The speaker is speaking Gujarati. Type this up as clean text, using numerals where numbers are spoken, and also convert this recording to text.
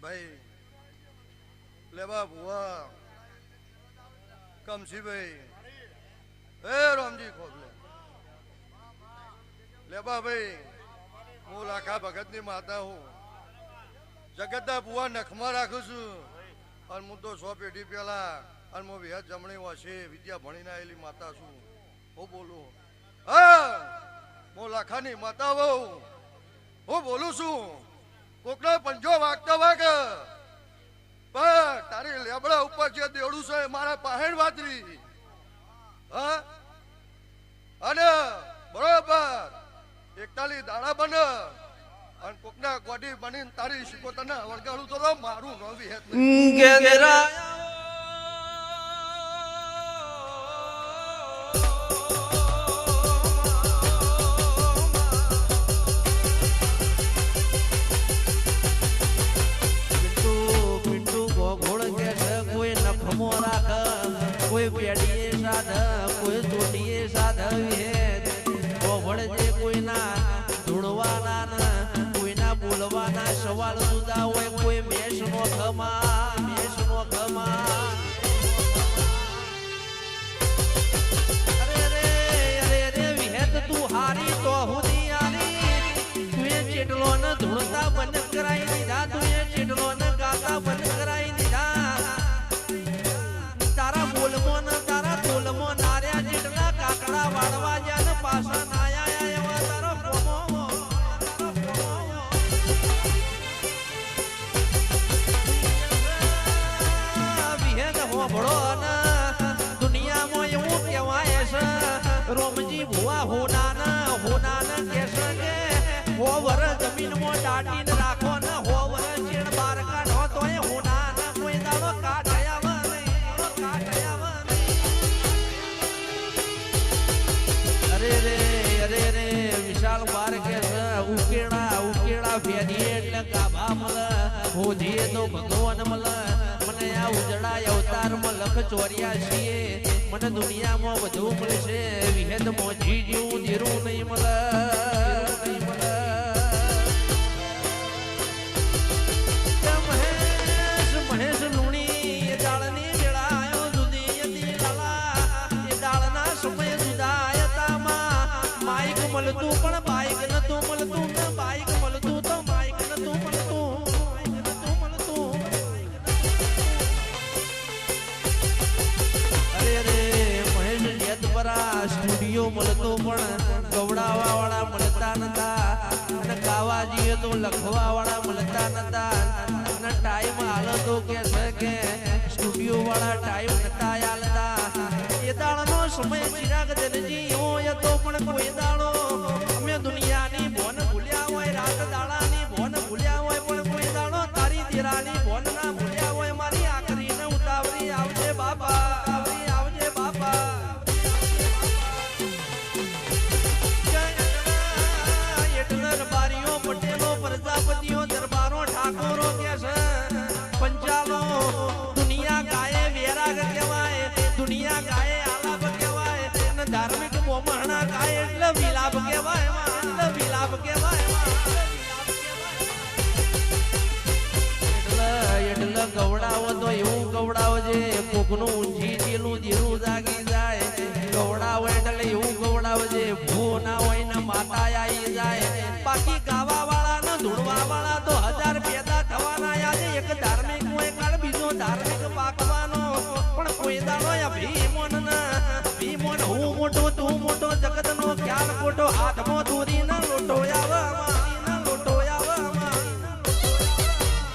ભાઈ લેવા ભુવા કમસીભાઈ હે રામજી ખોબલે લેબા ભાઈ હું લાખા ભગતની માતા હું જગતના ભુવા નખમાં રાખું છું અને હું તો 100 પેઢી પેલા અને હું વિહત જમણી વાસે વિદ્યા ભણીને આવેલી માતા છું હું બોલું હા હું લાખાની માતા હું બોલું છું કોકનો પંજો વાગતો વાગ પણ તારી લેબડા ઉપર જે દેવડું છે મારા પાહેણ વાતરી હા અને બરોબર 41 દાડા બને અને કોકના ગોડી બનીને તારી શિકોતરને વળગાડું તો મારું નો વિહેત નહીં કોઈ પેડીએ સાધ કોઈ ચોટીએ સાધ કોઈના ધૂળવાના કોઈના બોલવાના સવાલ જુદા હોય કોઈ મેષનો ખમા અરે વિહેત તું હારી તો હુદી આરી તું ચેટલો ને ધૂળતા બંધ કરાઈ દીધા તું ચેટલો ને ગાતા બંધ કરાઈ દીધા તારા બોલમો તારા તોલમો નાર્યા જેટલા કાકડા વાળવા જ્યાં પાછા નાયા એવા તારો કોમો વિહેદ હોભળો ને દુનિયામાં એવું કહેવાય છે રોમજી ભુવા હોનાને કહેશે કે હો વર જમીનમાં દાટીને રાખો ને હો વર ચેડ બાર કાઢો તોય હોનાને કોઈ દાડો કાઢયા અરે વિશાલ બાર કે ઉકેડા ફેરીએ એટલે કાબા મલ હોધીએ તો ભગવાન મલ મને આ ઉજળા અવતારમાં લખ 84 મને દુનિયામાં બધું મળશે વિહેદ મોજી જેવું ધીરું નહીં મલ મહેશ લુણી એ દાળની વેળા આવ્યો જુદી હતી લાલા એ દાળના સમય જુદા માઈક મળતું પણ બાઈક નતું મળતું ને બાઈક મળતું તો માઈક નતું મળતું અરે મહેશ જેતપરા સ્ટુડિયો મળતો પણ ગવડાવા વાળા મળતા નતા અને ગાવા જઈએ તો લખવા વાળા મળતા નતા અને ટાઈમ હાલતો કે છે કે સ્ટુડિયો વાળા ટાઈમ નતા હાલતા એ દાળનો સમય ચિરાગ દરજી એવો હતો પણ કોઈ દાડો અમે દુનિયાની ભોન ભૂલ્યા હોય રાત દાડાની ભોન ભૂલ્યા હોય પણ કોઈ દાડો તારી તેરાની ભોન ના ભૂલ્યા હોય મારી આખરીને ઉતાવળી આવજે બાપા આવજે બાપા એટલે રબારીઓ પટેલો પ્રજાપતિઓ દરબારો ઠાકોરો કે છે પંચાલો દુનિયા ગાયે વેરાગ કહેવાય દુનિયા ગાયે આલાપ કહેવાય ધાર્મિક મોમહણા ગાય એટલે વિલાપ કહેવાય એટલે ગવડાવો તો એવું ગવડાવો છે કોકનું ઊંચી જેલું ધીરું જાગી જાય ગવડાવો એટલે એવું ગવડાવો છે ભૂ ના હોય ને માતા આવી જાય બાકી ગાવા વાળા ને ધૂળવા વાળા તો 1000 પેદા થવાના યાદ એક ધાર્મિક હોય કાળ બીજો ધાર્મિક પાકવાનો પણ કોઈ દાડો અભી